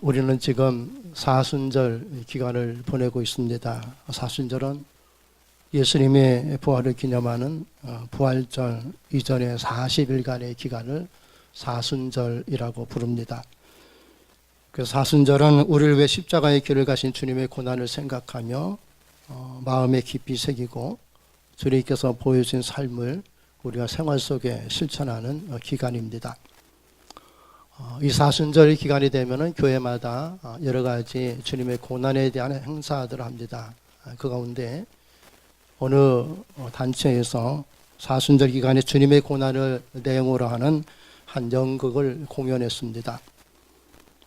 우리는 지금 사순절 기간을 보내고 있습니다. 사순절은 예수님의 부활을 기념하는 부활절 이전의 40일간의 기간을 사순절이라고 부릅니다. 그 사순절은 우리를 위해 십자가의 길을 가신 주님의 고난을 생각하며 마음에 깊이 새기고 주님께서 보여주신 삶을 우리가 생활 속에 실천하는 기간입니다. 이 사순절 기간이 되면은 교회마다 여러 가지 주님의 고난에 대한 행사들을 합니다. 그 가운데 어느 단체에서 사순절 기간에 주님의 고난을 내용으로 하는 한 연극을 공연했습니다.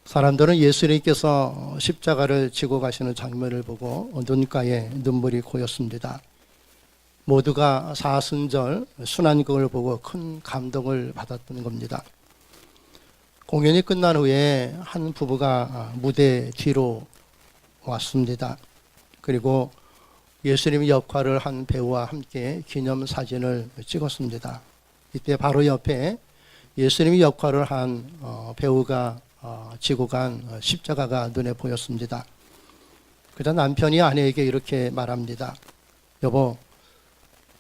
사람들은 예수님께서 십자가를 지고 가시는 장면을 보고 눈가에 눈물이 고였습니다. 모두가 사순절 순환극을 보고 큰 감동을 받았던 겁니다. 공연이 끝난 후에 한 부부가 무대 뒤로 왔습니다. 그리고 예수님의 역할을 한 배우와 함께 기념사진을 찍었습니다. 이때 바로 옆에 예수님의 역할을 한 배우가 지고 간 십자가가 눈에 보였습니다. 그러자 남편이 아내에게 이렇게 말합니다. 여보,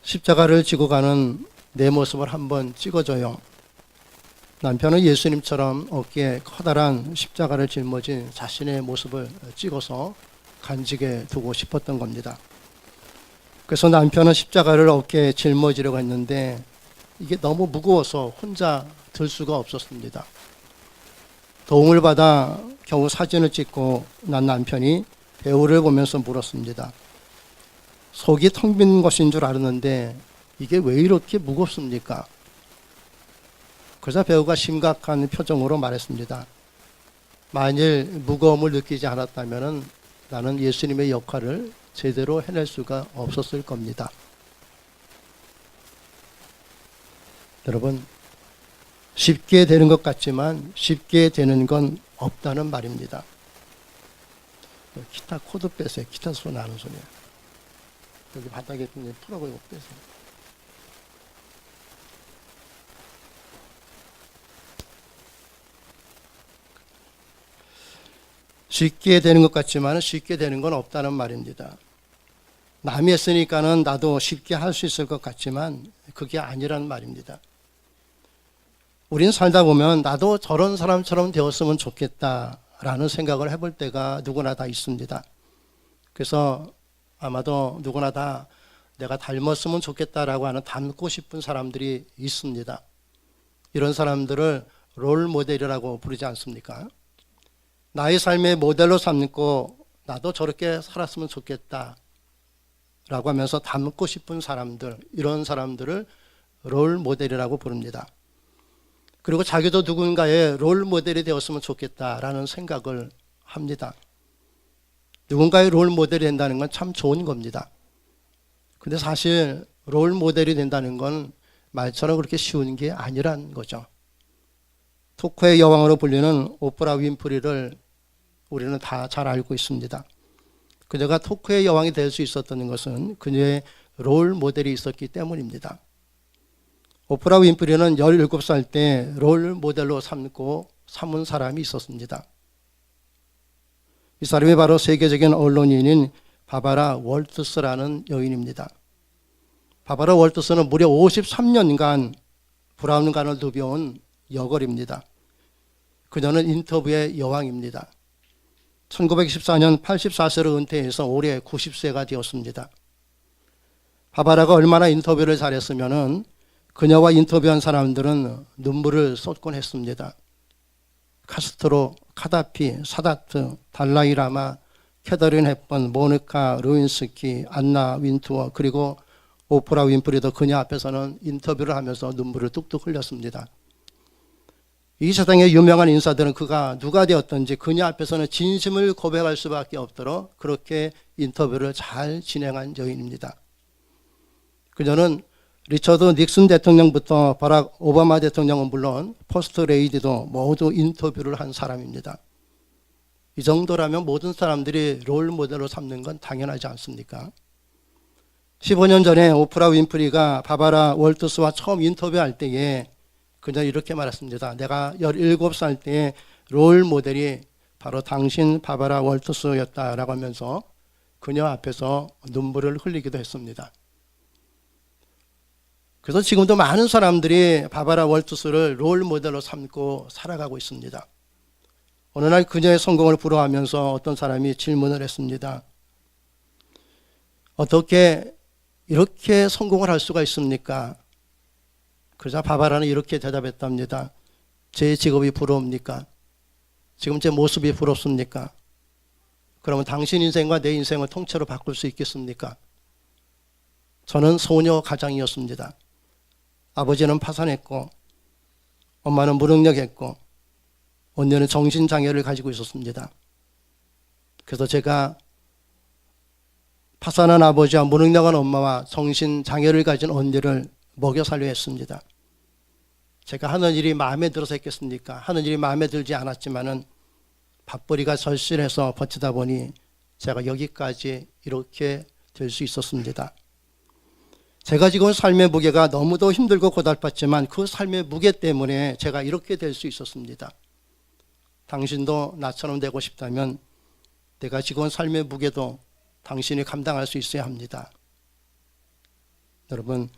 십자가를 지고 가는 내 모습을 한번 찍어줘요. 남편은 예수님처럼 어깨에 커다란 십자가를 짊어진 자신의 모습을 찍어서 간직해 두고 싶었던 겁니다. 그래서 남편은 십자가를 어깨에 짊어지려고 했는데 이게 너무 무거워서 혼자 들 수가 없었습니다. 도움을 받아 겨우 사진을 찍고 난 남편이 배우를 보면서 물었습니다. 속이 텅 빈 것인 줄 알았는데 이게 왜 이렇게 무겁습니까? 그래서 배우가 심각한 표정으로 말했습니다. 만일 무거움을 느끼지 않았다면 나는 예수님의 역할을 제대로 해낼 수가 없었을 겁니다. 여러분, 쉽게 되는 것 같지만 쉽게 되는 건 없다는 말입니다. 기타 코드 빼세요. 기타 소리 나는 소리야. 여기 바닥에 좀 풀어고 이거 빼세요. 쉽게 되는 것 같지만 쉽게 되는 건 없다는 말입니다. 남이 했으니까는 나도 쉽게 할 수 있을 것 같지만 그게 아니란 말입니다. 우린 살다 보면 나도 저런 사람처럼 되었으면 좋겠다라는 생각을 해볼 때가 누구나 다 있습니다. 그래서 아마도 누구나 다 내가 닮았으면 좋겠다라고 하는 닮고 싶은 사람들이 있습니다. 이런 사람들을 롤 모델이라고 부르지 않습니까? 나의 삶의 모델로 삼고 나도 저렇게 살았으면 좋겠다 라고 하면서 닮고 싶은 사람들, 이런 사람들을 롤 모델이라고 부릅니다. 그리고 자기도 누군가의 롤 모델이 되었으면 좋겠다라는 생각을 합니다. 누군가의 롤 모델이 된다는 건 참 좋은 겁니다. 근데 사실 롤 모델이 된다는 건 말처럼 그렇게 쉬운 게 아니란 거죠. 토크의 여왕으로 불리는 오프라 윈프리를 우리는 다 잘 알고 있습니다. 그녀가 토크의 여왕이 될 수 있었던 것은 그녀의 롤 모델이 있었기 때문입니다. 오프라 윈프리는 17살 때 롤 모델로 삼은 사람이 있었습니다. 이 사람이 바로 세계적인 언론인인 바바라 월트스라는 여인입니다. 바바라 월트스는 무려 53년간 브라운관을 누벼온 여걸입니다. 그녀는 인터뷰의 여왕입니다. 1914년 84세로 은퇴해서 올해 90세가 되었습니다. 바바라가 얼마나 인터뷰를 잘했으면 그녀와 인터뷰한 사람들은 눈물을 쏟곤 했습니다. 카스트로, 카다피, 사다트, 달라이라마, 캐더린 헵번, 모니카 루인스키, 안나 윈투어, 그리고 오프라 윈프리도 그녀 앞에서는 인터뷰를 하면서 눈물을 뚝뚝 흘렸습니다. 이 세상의 유명한 인사들은 그가 누가 되었든지 그녀 앞에서는 진심을 고백할 수밖에 없도록 그렇게 인터뷰를 잘 진행한 여인입니다. 그녀는 리처드 닉슨 대통령부터 바락 오바마 대통령은 물론 퍼스트 레이디도 모두 인터뷰를 한 사람입니다. 이 정도라면 모든 사람들이 롤 모델로 삼는 건 당연하지 않습니까? 15년 전에 오프라 윈프리가 바바라 월트스와 처음 인터뷰할 때에 그녀는 이렇게 말했습니다. 내가 17살 때 롤 모델이 바로 당신 바바라 월터스였다라고 하면서 그녀 앞에서 눈물을 흘리기도 했습니다. 그래서 지금도 많은 사람들이 바바라 월터스를 롤 모델로 삼고 살아가고 있습니다. 어느 날 그녀의 성공을 부러워하면서 어떤 사람이 질문을 했습니다. 어떻게 이렇게 성공을 할 수가 있습니까? 그러자 바바라는 이렇게 대답했답니다. 제 직업이 부러웁니까? 지금 제 모습이 부럽습니까? 그러면 당신 인생과 내 인생을 통째로 바꿀 수 있겠습니까? 저는 소녀 가장이었습니다. 아버지는 파산했고 엄마는 무능력했고 언니는 정신장애를 가지고 있었습니다. 그래서 제가 파산한 아버지와 무능력한 엄마와 정신장애를 가진 언니를 먹여 살려 했습니다. 제가 하는 일이 마음에 들어서 했겠습니까? 하는 일이 마음에 들지 않았지만은 밥벌이가 절실해서 버티다 보니 제가 여기까지 이렇게 될 수 있었습니다. 제가 지금 삶의 무게가 너무도 힘들고 고달팠지만 그 삶의 무게 때문에 제가 이렇게 될 수 있었습니다. 당신도 나처럼 되고 싶다면 내가 지금 삶의 무게도 당신이 감당할 수 있어야 합니다. 여러분,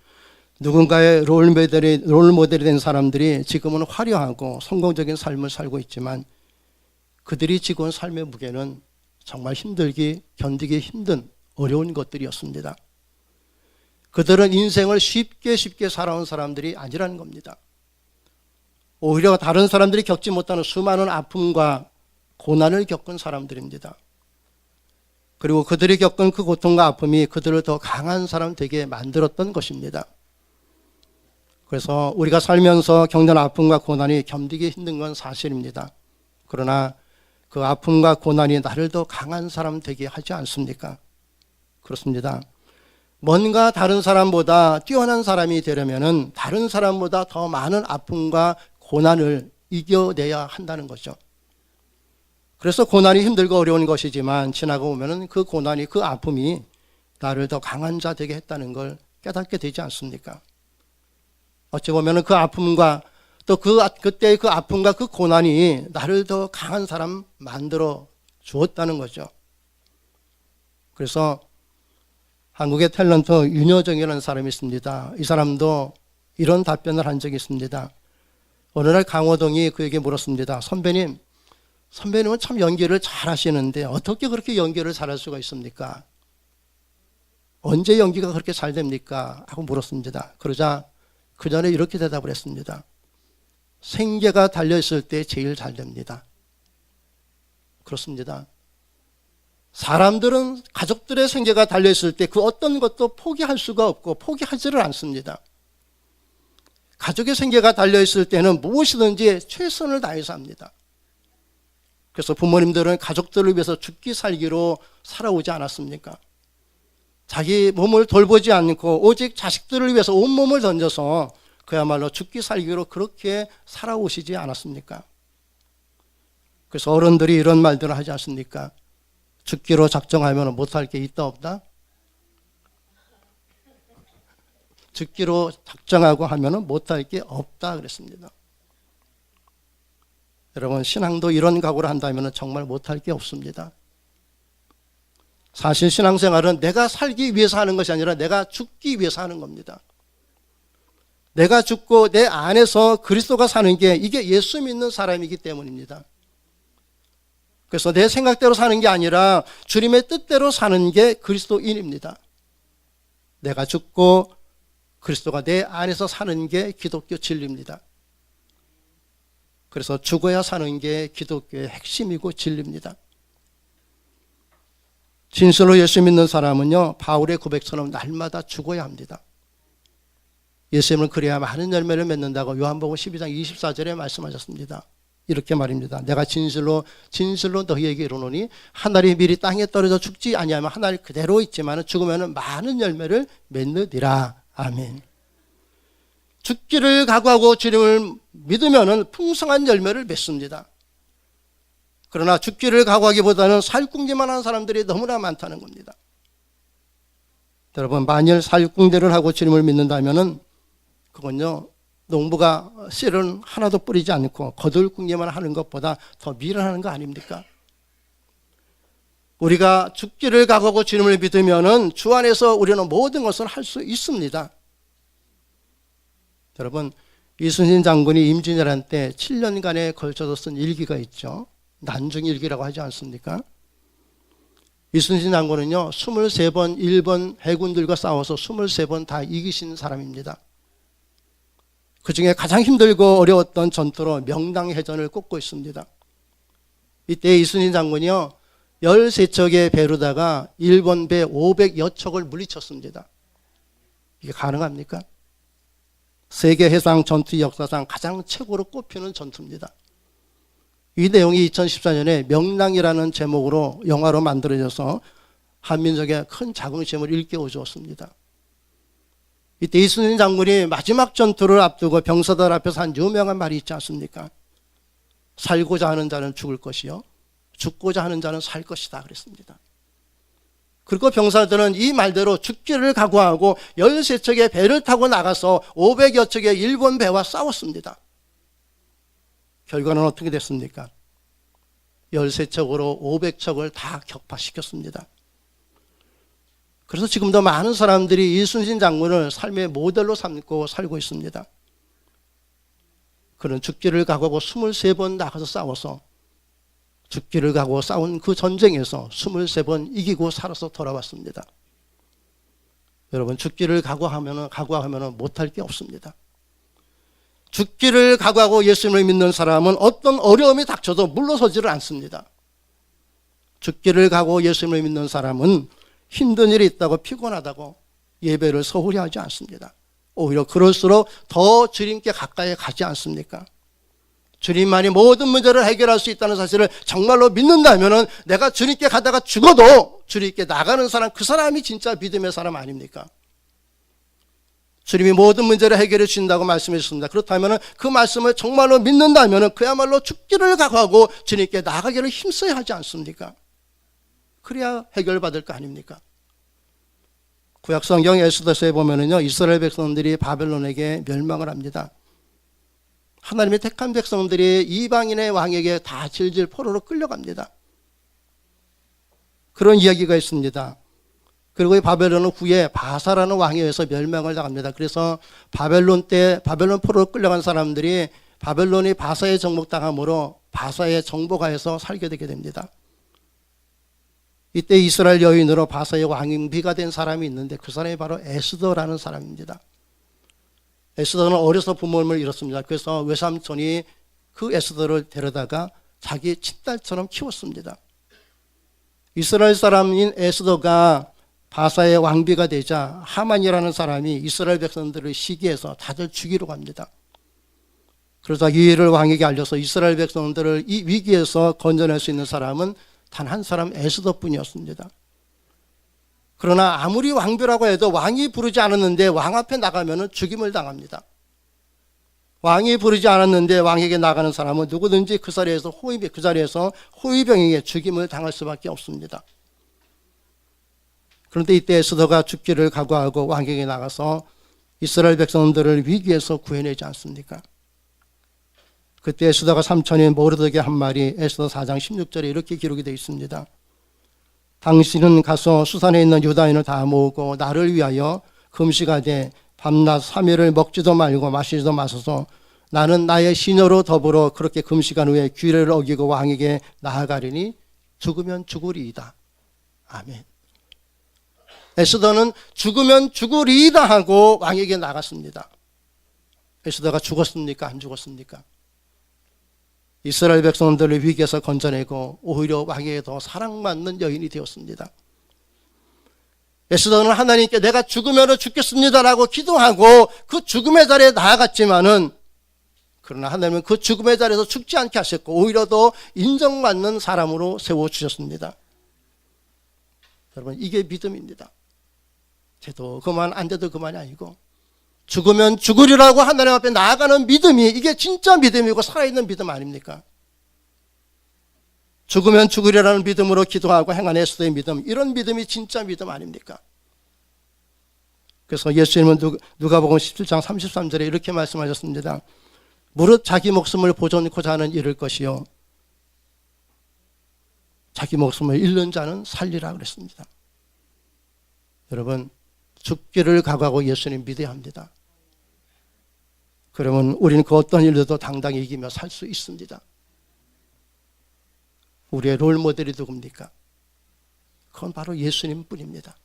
누군가의 롤모델이 된 사람들이 지금은 화려하고 성공적인 삶을 살고 있지만 그들이 지금 삶의 무게는 정말 힘들기, 견디기 힘든 어려운 것들이었습니다. 그들은 인생을 쉽게 살아온 사람들이 아니라는 겁니다. 오히려 다른 사람들이 겪지 못하는 수많은 아픔과 고난을 겪은 사람들입니다. 그리고 그들이 겪은 그 고통과 아픔이 그들을 더 강한 사람 되게 만들었던 것입니다. 그래서 우리가 살면서 겪는 아픔과 고난이 견디기 힘든 건 사실입니다. 그러나 그 아픔과 고난이 나를 더 강한 사람 되게 하지 않습니까? 그렇습니다. 뭔가 다른 사람보다 뛰어난 사람이 되려면은 다른 사람보다 더 많은 아픔과 고난을 이겨내야 한다는 거죠. 그래서 고난이 힘들고 어려운 것이지만 지나고 보면은 그 고난이, 그 아픔이 나를 더 강한 자 되게 했다는 걸 깨닫게 되지 않습니까? 어찌 보면은 그 아픔과 또 그때의 그 아픔과 그 고난이 나를 더 강한 사람 만들어 주었다는 거죠. 그래서 한국의 탤런트 윤여정이라는 사람이 있습니다. 이 사람도 이런 답변을 한 적이 있습니다. 어느 날 강호동이 그에게 물었습니다. 선배님은 참 연기를 잘 하시는데 어떻게 그렇게 연기를 잘할 수가 있습니까? 언제 연기가 그렇게 잘 됩니까? 하고 물었습니다. 그러자 그 전에 이렇게 대답을 했습니다. 생계가 달려있을 때 제일 잘 됩니다. 그렇습니다. 사람들은 가족들의 생계가 달려있을 때 그 어떤 것도 포기할 수가 없고 포기하지를 않습니다. 가족의 생계가 달려있을 때는 무엇이든지 최선을 다해서 합니다. 그래서 부모님들은 가족들을 위해서 죽기 살기로 살아오지 않았습니까? 자기 몸을 돌보지 않고 오직 자식들을 위해서 온몸을 던져서 그야말로 죽기 살기로 그렇게 살아오시지 않았습니까? 그래서 어른들이 이런 말들을 하지 않습니까? 죽기로 작정하면 못할 게 있다 없다? 죽기로 작정하고 하면 못할 게 없다 그랬습니다. 여러분, 신앙도 이런 각오를 한다면 정말 못할 게 없습니다. 사실 신앙생활은 내가 살기 위해서 하는 것이 아니라 내가 죽기 위해서 하는 겁니다. 내가 죽고 내 안에서 그리스도가 사는 게 이게 예수 믿는 사람이기 때문입니다. 그래서 내 생각대로 사는 게 아니라 주님의 뜻대로 사는 게 그리스도인입니다. 내가 죽고 그리스도가 내 안에서 사는 게 기독교 진리입니다. 그래서 죽어야 사는 게 기독교의 핵심이고 진리입니다. 진실로 예수 믿는 사람은요, 바울의 고백처럼 날마다 죽어야 합니다. 예수님은 그래야 많은 열매를 맺는다고 요한복음 12장 24절에 말씀하셨습니다. 이렇게 말입니다. 내가 진실로 너희에게 이르노니 한 알이 미리 땅에 떨어져 죽지 아니하면 한 알 그대로 있지만 죽으면 많은 열매를 맺느니라. 아멘. 죽기를 각오하고 주님을 믿으면 풍성한 열매를 맺습니다. 그러나 죽기를 각오하기보다는 살궁제만 하는 사람들이 너무나 많다는 겁니다. 여러분, 만일 살궁제를 하고 주님을 믿는다면 그건요, 농부가 씨를 하나도 뿌리지 않고 거들궁제만 하는 것보다 더 미련하는 거 아닙니까? 우리가 죽기를 각오하고 주님을 믿으면은 주 안에서 우리는 모든 것을 할 수 있습니다. 여러분, 이순신 장군이 임진왜란 때 7년간에 걸쳐서 쓴 일기가 있죠. 난중일기라고 하지 않습니까? 이순신 장군은요, 23번 일본 해군들과 싸워서 23번 다 이기신 사람입니다. 그 중에 가장 힘들고 어려웠던 전투로 명당해전을 꽂고 있습니다. 이때 이순신 장군이요, 13척의 배로다가 일본 배 500여 척을 물리쳤습니다. 이게 가능합니까? 세계 해상 전투 역사상 가장 최고로 꼽히는 전투입니다. 이 내용이 2014년에 명랑이라는 제목으로 영화로 만들어져서 한민족의 큰 자긍심을 일깨워 주었습니다. 이때 이순신 장군이 마지막 전투를 앞두고 병사들 앞에서 한 유명한 말이 있지 않습니까? 살고자 하는 자는 죽을 것이요, 죽고자 하는 자는 살 것이다 그랬습니다. 그리고 병사들은 이 말대로 죽기를 각오하고 13척의 배를 타고 나가서 500여 척의 일본 배와 싸웠습니다. 결과는 어떻게 됐습니까? 13척으로 500척을 다 격파시켰습니다. 그래서 지금도 많은 사람들이 이순신 장군을 삶의 모델로 삼고 살고 있습니다. 그는 죽기를 각오하고 23번 나가서 싸워서 죽기를 각오하고 싸운 그 전쟁에서 23번 이기고 살아서 돌아왔습니다. 여러분, 죽기를 각오하면 못할 게 없습니다. 죽기를 각오하고 예수님을 믿는 사람은 어떤 어려움이 닥쳐도 물러서지를 않습니다. 죽기를 각오하고 예수님을 믿는 사람은 힘든 일이 있다고 피곤하다고 예배를 소홀히 하지 않습니다. 오히려 그럴수록 더 주님께 가까이 가지 않습니까? 주님만이 모든 문제를 해결할 수 있다는 사실을 정말로 믿는다면 내가 주님께 가다가 죽어도 주님께 나가는 사람, 그 사람이 진짜 믿음의 사람 아닙니까? 주님이 모든 문제를 해결해 주신다고 말씀해 주셨습니다. 그렇다면 그 말씀을 정말로 믿는다면 그야말로 죽기를 각오하고 주님께 나가기를 힘써야 하지 않습니까? 그래야 해결받을 거 아닙니까? 구약성경 에스더서에 보면은요, 이스라엘 백성들이 바벨론에게 멸망을 합니다. 하나님의 택한 백성들이 이방인의 왕에게 다 질질 포로로 끌려갑니다. 그런 이야기가 있습니다. 그리고 이 바벨론은 후에 바사라는 왕에 의해서 멸망을 당합니다. 그래서 바벨론 포로로 끌려간 사람들이 바벨론이 바사에 정복당함으로 바사에 정복하여서 살게 되게 됩니다. 이때 이스라엘 여인으로 바사의 왕비가 된 사람이 있는데 그 사람이 바로 에스더라는 사람입니다. 에스더는 어려서 부모님을 잃었습니다. 그래서 외삼촌이 그 에스더를 데려다가 자기 친딸처럼 키웠습니다. 이스라엘 사람인 에스더가 바사의 왕비가 되자 하만이라는 사람이 이스라엘 백성들을 시기해서 다들 죽이려고 합니다. 그러자 이 일을 왕에게 알려서 이스라엘 백성들을 이 위기에서 건져낼 수 있는 사람은 단 한 사람 에스더뿐이었습니다. 그러나 아무리 왕비라고 해도 왕이 부르지 않았는데 왕 앞에 나가면 죽임을 당합니다. 왕이 부르지 않았는데 왕에게 나가는 사람은 누구든지 그 자리에서 호위병에게 죽임을 당할 수밖에 없습니다. 그런데 이때 에스더가 죽기를 각오하고 왕에게 나가서 이스라엘 백성들을 위기에서 구해내지 않습니까? 그때 에스더가 삼촌인 모르드게 한 말이 에스더 4장 16절에 이렇게 기록이 되어 있습니다. 당신은 가서 수산에 있는 유다인을 다 모으고 나를 위하여 금식하되 밤낮 3일을 먹지도 말고 마시지도 마소서. 나는 나의 시녀로 더불어 그렇게 금식한 후에 규례를 어기고 왕에게 나아가리니 죽으면 죽으리이다. 아멘. 에스더는 죽으면 죽으리이다 하고 왕에게 나갔습니다. 에스더가 죽었습니까? 안 죽었습니까? 이스라엘 백성들을 위기에서 건져내고 오히려 왕에게 더 사랑받는 여인이 되었습니다. 에스더는 하나님께 내가 죽으면 죽겠습니다라고 기도하고 그 죽음의 자리에 나아갔지만은, 그러나 하나님은 그 죽음의 자리에서 죽지 않게 하셨고 오히려 더 인정받는 사람으로 세워주셨습니다. 여러분, 이게 믿음입니다. 돼도 그만 안 돼도 그만이 아니고 죽으면 죽으리라고 하나님 앞에 나아가는 믿음이, 이게 진짜 믿음이고 살아있는 믿음 아닙니까? 죽으면 죽으리라는 믿음으로 기도하고 행한 에스더의 믿음, 이런 믿음이 진짜 믿음 아닙니까? 그래서 예수님은 누가복음 17장 33절에 이렇게 말씀하셨습니다. 무릇 자기 목숨을 보존코자 하는 이를 것이요 자기 목숨을 잃는 자는 살리라 그랬습니다. 여러분, 죽기를 각오하고 예수님 믿어야 합니다. 그러면 우리는 그 어떤 일도 당당히 이기며 살 수 있습니다. 우리의 롤 모델이 누굽니까? 그건 바로 예수님 뿐입니다.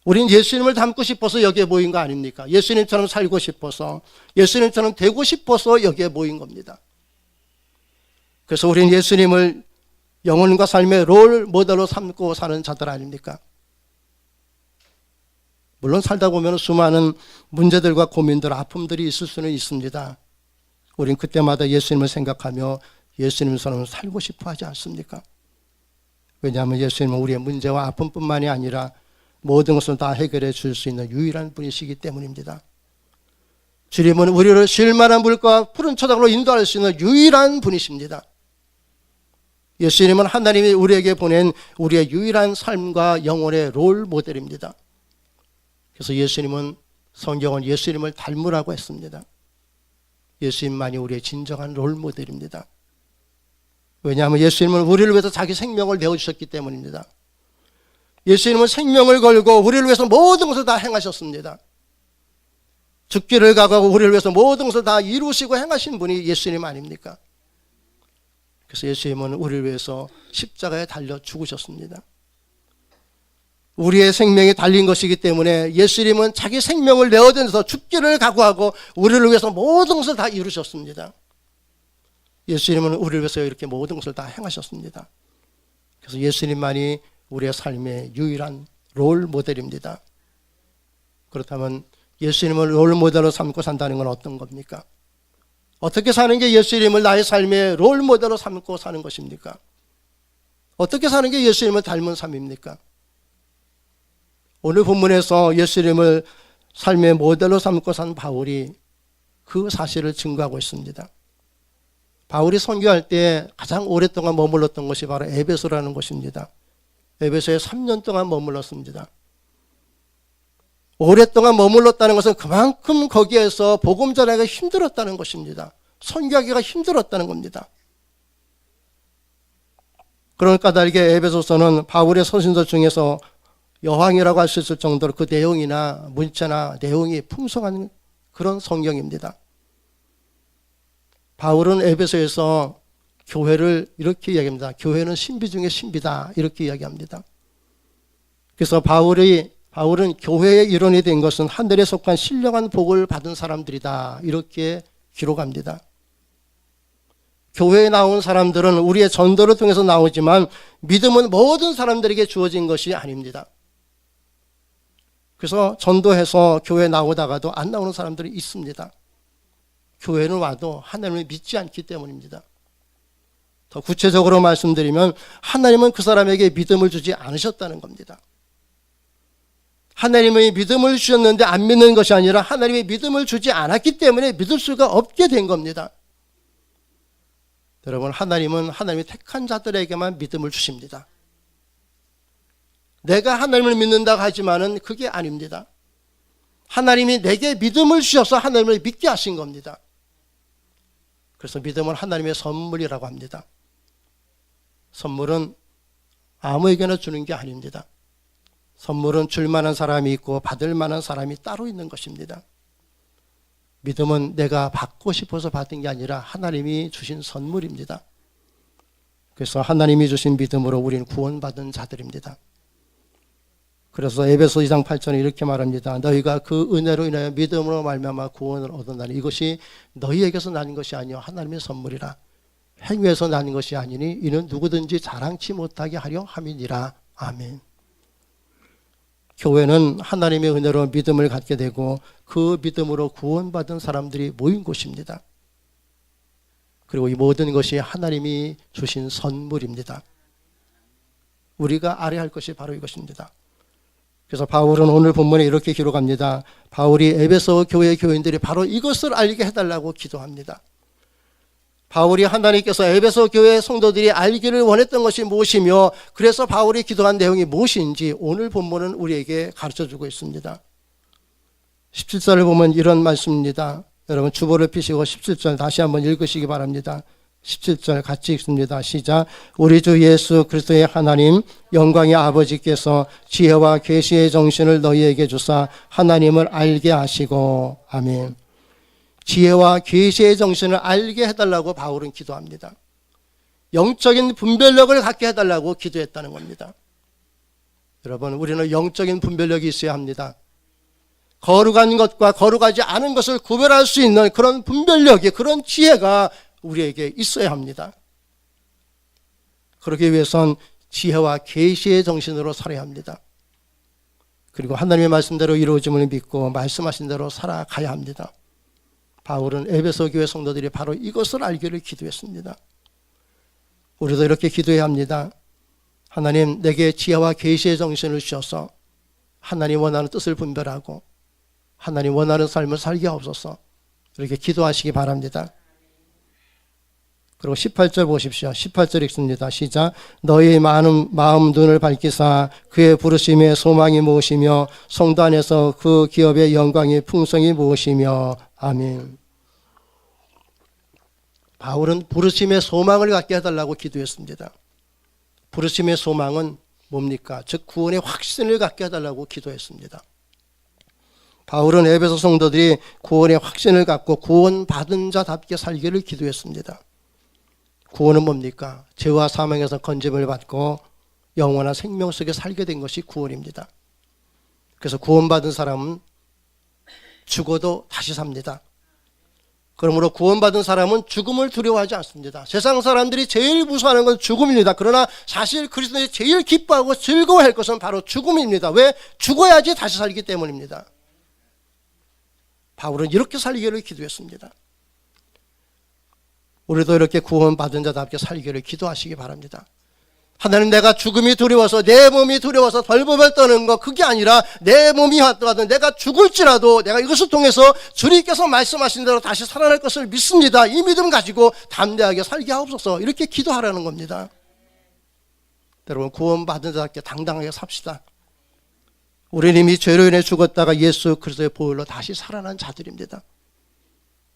우린 예수님을 닮고 싶어서 여기에 모인 거 아닙니까? 예수님처럼 살고 싶어서, 예수님처럼 되고 싶어서 여기에 모인 겁니다. 그래서 우린 예수님을 영혼과 삶의 롤 모델로 삼고 사는 자들 아닙니까? 물론 살다 보면 수많은 문제들과 고민들, 아픔들이 있을 수는 있습니다. 우린 그때마다 예수님을 생각하며 예수님처럼 살고 싶어 하지 않습니까? 왜냐하면 예수님은 우리의 문제와 아픔뿐만이 아니라 모든 것을 다 해결해 줄 수 있는 유일한 분이시기 때문입니다. 주님은 우리를 쉴만한 물과 푸른 초장으로 인도할 수 있는 유일한 분이십니다. 예수님은 하나님이 우리에게 보낸 우리의 유일한 삶과 영혼의 롤 모델입니다. 그래서 예수님은, 성경은 예수님을 닮으라고 했습니다. 예수님만이 우리의 진정한 롤 모델입니다. 왜냐하면 예수님은 우리를 위해서 자기 생명을 내어주셨기 때문입니다. 예수님은 생명을 걸고 우리를 위해서 모든 것을 다 행하셨습니다. 죽기를 각오하고 우리를 위해서 모든 것을 다 이루시고 행하신 분이 예수님 아닙니까? 그래서 예수님은 우리를 위해서 십자가에 달려 죽으셨습니다. 우리의 생명이 달린 것이기 때문에 예수님은 자기 생명을 내어드려서 죽기를 각오하고 우리를 위해서 모든 것을 다 이루셨습니다. 예수님은 우리를 위해서 이렇게 모든 것을 다 행하셨습니다. 그래서 예수님만이 우리의 삶의 유일한 롤 모델입니다. 그렇다면 예수님을 롤 모델로 삼고 산다는 건 어떤 겁니까? 어떻게 사는 게 예수님을 나의 삶의 롤 모델로 삼고 사는 것입니까? 어떻게 사는 게 예수님을 닮은 삶입니까? 오늘 본문에서 예수님을 삶의 모델로 삼고 산 바울이 그 사실을 증거하고 있습니다. 바울이 선교할 때 가장 오랫동안 머물렀던 것이 바로 에베소라는 곳입니다. 에베소에 3년 동안 머물렀습니다. 오랫동안 머물렀다는 것은 그만큼 거기에서 복음 전하기가 힘들었다는 것입니다. 선교하기가 힘들었다는 겁니다. 그런 까닭에 에베소서는 바울의 서신서 중에서 여왕이라고 할 수 있을 정도로 그 내용이나 문체나 내용이 풍성한 그런 성경입니다. 바울은 에베소에서 교회를 이렇게 이야기합니다. 교회는 신비 중에 신비다, 이렇게 이야기합니다. 그래서 바울은 교회의 일원이 된 것은 하늘에 속한 신령한 복을 받은 사람들이다, 이렇게 기록합니다. 교회에 나온 사람들은 우리의 전도를 통해서 나오지만 믿음은 모든 사람들에게 주어진 것이 아닙니다. 그래서 전도해서 교회에 나오다가도 안 나오는 사람들이 있습니다. 교회는 와도 하나님을 믿지 않기 때문입니다. 더 구체적으로 말씀드리면 하나님은 그 사람에게 믿음을 주지 않으셨다는 겁니다. 하나님의 믿음을 주셨는데 안 믿는 것이 아니라 하나님의 믿음을 주지 않았기 때문에 믿을 수가 없게 된 겁니다. 여러분, 하나님은 하나님의 택한 자들에게만 믿음을 주십니다. 내가 하나님을 믿는다고 하지만은 그게 아닙니다. 하나님이 내게 믿음을 주셔서 하나님을 믿게 하신 겁니다. 그래서 믿음은 하나님의 선물이라고 합니다. 선물은 아무에게나 주는 게 아닙니다. 선물은 줄 만한 사람이 있고 받을 만한 사람이 따로 있는 것입니다. 믿음은 내가 받고 싶어서 받은 게 아니라 하나님이 주신 선물입니다. 그래서 하나님이 주신 믿음으로 우리는 구원받은 자들입니다. 그래서 에베소 2장 8절에 이렇게 말합니다. 너희가 그 은혜로 인하여 믿음으로 말미암아 구원을 얻었나니 이것이 너희에게서 나는 것이 아니요 하나님의 선물이라. 행위에서 나는 것이 아니니 이는 누구든지 자랑치 못하게 하려 함이니라. 아멘. 교회는 하나님의 은혜로 믿음을 갖게 되고 그 믿음으로 구원받은 사람들이 모인 곳입니다. 그리고 이 모든 것이 하나님이 주신 선물입니다. 우리가 알아야 할 것이 바로 이것입니다. 그래서 바울은 오늘 본문에 이렇게 기록합니다. 바울이 에베소 교회 교인들이 바로 이것을 알게 해달라고 기도합니다. 바울이 하나님께서 에베소 교회 성도들이 알기를 원했던 것이 무엇이며 그래서 바울이 기도한 내용이 무엇인지 오늘 본문은 우리에게 가르쳐주고 있습니다. 17절을 보면 이런 말씀입니다. 여러분 주보를 펴시고 17절 다시 한번 읽으시기 바랍니다. 17절 같이 읽습니다. 시작. 우리 주 예수 그리스도의 하나님 영광의 아버지께서 지혜와 계시의 정신을 너희에게 주사 하나님을 알게 하시고. 아멘. 지혜와 계시의 정신을 알게 해달라고 바울은 기도합니다. 영적인 분별력을 갖게 해달라고 기도했다는 겁니다. 여러분, 우리는 영적인 분별력이 있어야 합니다. 거룩한 것과 거룩하지 않은 것을 구별할 수 있는 그런 분별력이, 그런 지혜가 우리에게 있어야 합니다. 그러기 위해선 지혜와 계시의 정신으로 살아야 합니다. 그리고 하나님의 말씀대로 이루어짐을 믿고 말씀하신 대로 살아가야 합니다. 바울은 에베소 교회 성도들이 바로 이것을 알기를 기도했습니다. 우리도 이렇게 기도해야 합니다. 하나님, 내게 지혜와 계시의 정신을 주셔서 하나님 원하는 뜻을 분별하고 하나님 원하는 삶을 살게 하옵소서. 이렇게 기도하시기 바랍니다. 그리고 18절 보십시오. 18절 읽습니다. 시작. 너희 마음 눈을 밝히사 그의 부르심의 소망이 무엇이며 성도 안에서 그 기업의 영광의 풍성이 무엇이며. 아멘. 바울은 부르심의 소망을 갖게 해달라고 기도했습니다. 부르심의 소망은 뭡니까? 즉 구원의 확신을 갖게 해달라고 기도했습니다. 바울은 에베소 성도들이 구원의 확신을 갖고 구원받은 자답게 살기를 기도했습니다. 구원은 뭡니까? 죄와 사망에서 건짐을 받고 영원한 생명 속에 살게 된 것이 구원입니다. 그래서 구원받은 사람은 죽어도 다시 삽니다. 그러므로 구원받은 사람은 죽음을 두려워하지 않습니다. 세상 사람들이 제일 무서워하는 건 죽음입니다. 그러나 사실 그리스도인이 제일 기뻐하고 즐거워할 것은 바로 죽음입니다. 왜? 죽어야지 다시 살기 때문입니다. 바울은 이렇게 살기를 기도했습니다. 우리도 이렇게 구원받은 자답게 살기를 기도하시기 바랍니다. 하나님, 내가 죽음이 두려워서 내 몸이 두려워서 벌벌벌 떠는 거 그게 아니라 내 몸이 하더라도 내가 죽을지라도 내가 이것을 통해서 주님께서 말씀하신 대로 다시 살아날 것을 믿습니다. 이 믿음 가지고 담대하게 살게 하옵소서. 이렇게 기도하라는 겁니다. 여러분, 구원받은 자답게 당당하게 삽시다. 우리는 이미 죄로 인해 죽었다가 예수 그리스도의 보혈로 다시 살아난 자들입니다.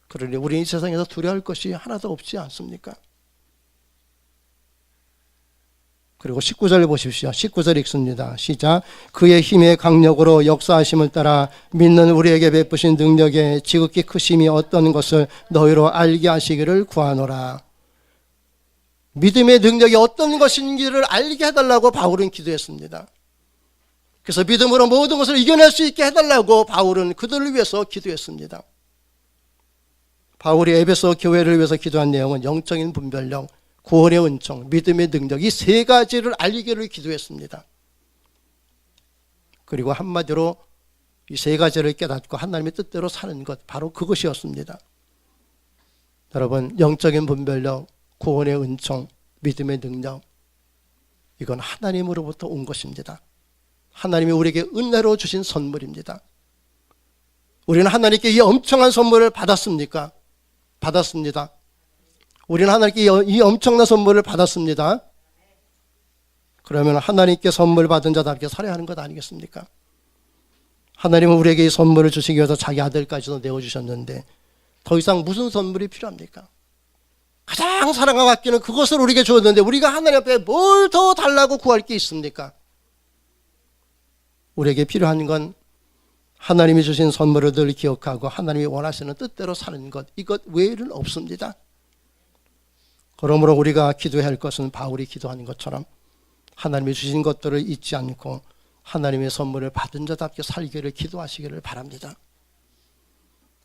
그러니 우리는 이 세상에서 두려워할 것이 하나도 없지 않습니까? 그리고 19절 보십시오. 19절 읽습니다. 시작. 그의 힘의 강력으로 역사하심을 따라 믿는 우리에게 베푸신 능력의 지극히 크심이 어떤 것을 너희로 알게 하시기를 구하노라. 믿음의 능력이 어떤 것인지를 알게 해달라고 바울은 기도했습니다. 그래서 믿음으로 모든 것을 이겨낼 수 있게 해달라고 바울은 그들을 위해서 기도했습니다. 바울이 에베소 교회를 위해서 기도한 내용은 영적인 분별력, 구원의 은총, 믿음의 능력, 이 세 가지를 알기를 기도했습니다. 그리고 한마디로 이 세 가지를 깨닫고 하나님의 뜻대로 사는 것, 바로 그것이었습니다. 여러분, 영적인 분별력, 구원의 은총, 믿음의 능력, 이건 하나님으로부터 온 것입니다. 하나님이 우리에게 은혜로 주신 선물입니다. 우리는 하나님께 이 엄청난 선물을 받았습니까? 받았습니다. 우리는 하나님께 이 엄청난 선물을 받았습니다. 그러면 하나님께 선물 받은 자답게 살아야 하는 것 아니겠습니까? 하나님은 우리에게 이 선물을 주시기 위해서 자기 아들까지도 내어주셨는데 더 이상 무슨 선물이 필요합니까? 가장 사랑과 아끼는 그것을 우리에게 주었는데 우리가 하나님 앞에 뭘 더 달라고 구할 게 있습니까? 우리에게 필요한 건 하나님이 주신 선물을 늘 기억하고 하나님이 원하시는 뜻대로 사는 것, 이것 외에는 없습니다. 그러므로 우리가 기도해야 할 것은 바울이 기도하는 것처럼 하나님이 주신 것들을 잊지 않고 하나님의 선물을 받은 자답게 살기를 기도하시기를 바랍니다.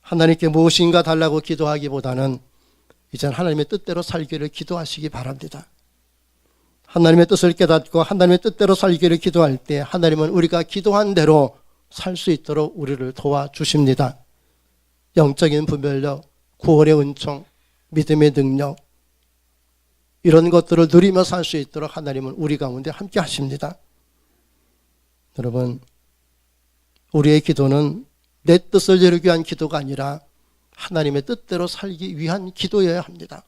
하나님께 무엇인가 달라고 기도하기보다는 이제는 하나님의 뜻대로 살기를 기도하시기 바랍니다. 하나님의 뜻을 깨닫고 하나님의 뜻대로 살기를 기도할 때 하나님은 우리가 기도한 대로 살 수 있도록 우리를 도와주십니다. 영적인 분별력, 구원의 은총, 믿음의 능력, 이런 것들을 누리며 살 수 있도록 하나님은 우리 가운데 함께 하십니다. 여러분, 우리의 기도는 내 뜻을 이루기 위한 기도가 아니라 하나님의 뜻대로 살기 위한 기도여야 합니다.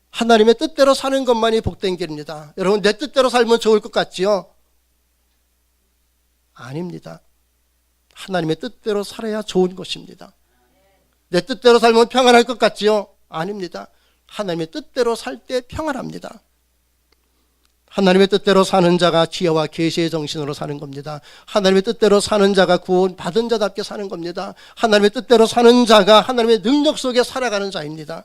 하나님의 뜻대로 사는 것만이 복된 길입니다. 여러분, 내 뜻대로 살면 좋을 것 같지요? 아닙니다. 하나님의 뜻대로 살아야 좋은 것입니다. 내 뜻대로 살면 평안할 것 같지요? 아닙니다. 하나님의 뜻대로 살 때 평안합니다. 하나님의 뜻대로 사는 자가 지혜와 계시의 정신으로 사는 겁니다. 하나님의 뜻대로 사는 자가 구원 받은 자답게 사는 겁니다. 하나님의 뜻대로 사는 자가 하나님의 능력 속에 살아가는 자입니다.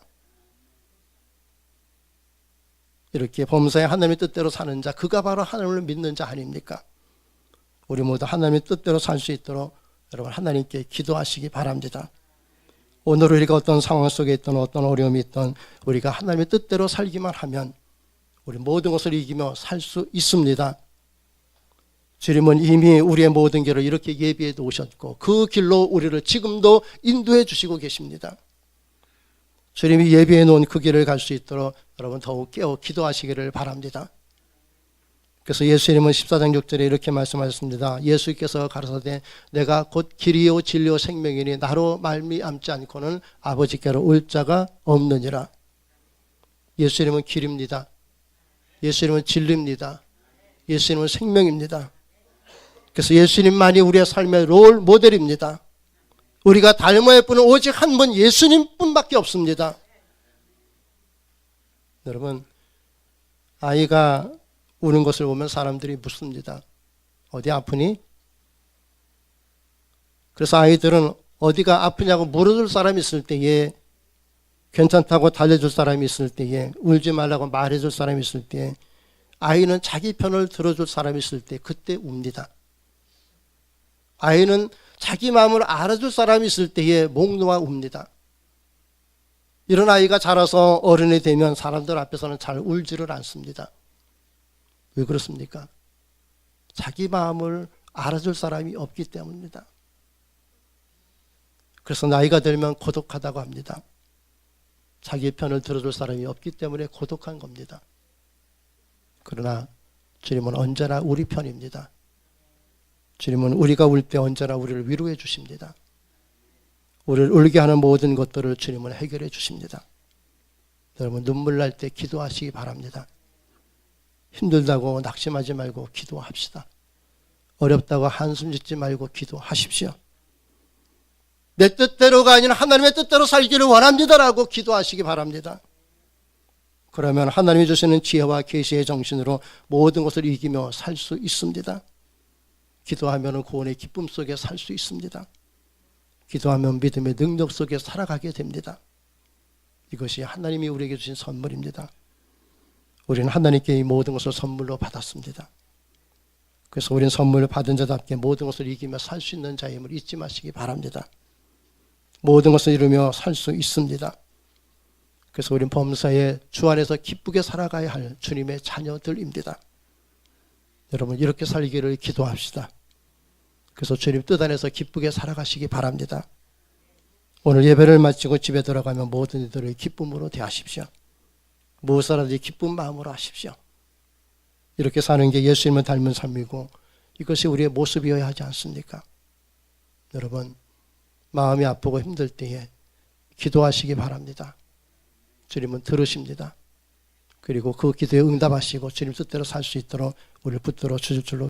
이렇게 범사에 하나님의 뜻대로 사는 자, 그가 바로 하나님을 믿는 자 아닙니까? 우리 모두 하나님의 뜻대로 살 수 있도록 여러분 하나님께 기도하시기 바랍니다. 오늘 우리가 어떤 상황 속에 있든 어떤 어려움이 있든 우리가 하나님의 뜻대로 살기만 하면 우리 모든 것을 이기며 살 수 있습니다. 주님은 이미 우리의 모든 길을 이렇게 예비해 놓으셨고 그 길로 우리를 지금도 인도해 주시고 계십니다. 주님이 예비해 놓은 그 길을 갈 수 있도록 여러분 더욱 깨어 기도하시기를 바랍니다. 그래서 예수님은 14장 6절에 이렇게 말씀하셨습니다. 예수께서 가라사대 내가 곧 길이요 진리요 생명이니 나로 말미암지 않고는 아버지께로 올 자가 없느니라. 예수님은 길입니다. 예수님은 진리입니다. 예수님은 생명입니다. 그래서 예수님만이 우리의 삶의 롤 모델입니다. 우리가 닮아야 할 분은 오직 한 분 예수님뿐밖에 없습니다. 여러분, 아이가 우는 것을 보면 사람들이 묻습니다. 어디 아프니? 그래서 아이들은 어디가 아프냐고 물어줄 사람이 있을 때에, 괜찮다고 달래줄 사람이 있을 때에, 울지 말라고 말해줄 사람이 있을 때에, 아이는 자기 편을 들어줄 사람이 있을 때 그때 웁니다. 아이는 자기 마음을 알아줄 사람이 있을 때에 목 놓아 웁니다. 이런 아이가 자라서 어른이 되면 사람들 앞에서는 잘 울지를 않습니다. 왜 그렇습니까? 자기 마음을 알아줄 사람이 없기 때문입니다. 그래서 나이가 들면 고독하다고 합니다. 자기 편을 들어줄 사람이 없기 때문에 고독한 겁니다. 그러나 주님은 언제나 우리 편입니다. 주님은 우리가 울 때 언제나 우리를 위로해 주십니다. 우리를 울게 하는 모든 것들을 주님은 해결해 주십니다. 여러분 눈물 날 때 기도하시기 바랍니다. 힘들다고 낙심하지 말고 기도합시다. 어렵다고 한숨 짓지 말고 기도하십시오. 내 뜻대로가 아닌 하나님의 뜻대로 살기를 원합니다라고 기도하시기 바랍니다. 그러면 하나님이 주시는 지혜와 계시의 정신으로 모든 것을 이기며 살 수 있습니다. 기도하면 구원의 기쁨 속에 살 수 있습니다. 기도하면 믿음의 능력 속에 살아가게 됩니다. 이것이 하나님이 우리에게 주신 선물입니다. 우리는 하나님께 이 모든 것을 선물로 받았습니다. 그래서 우리는 선물을 받은 자답게 모든 것을 이기며 살 수 있는 자임을 잊지 마시기 바랍니다. 모든 것을 이루며 살 수 있습니다. 그래서 우리는 범사에 주 안에서 기쁘게 살아가야 할 주님의 자녀들입니다. 여러분 이렇게 살기를 기도합시다. 그래서 주님 뜻 안에서 기쁘게 살아가시기 바랍니다. 오늘 예배를 마치고 집에 들어가면 모든 이들을 기쁨으로 대하십시오. 무엇이라든지 기쁜 마음으로 하십시오. 이렇게 사는 게 예수님을 닮은 삶이고 이것이 우리의 모습이어야 하지 않습니까? 여러분 마음이 아프고 힘들 때에 기도하시기 바랍니다. 주님은 들으십니다. 그리고 그 기도에 응답하시고 주님 뜻대로 살 수 있도록 우리를 붙들어 주실 줄로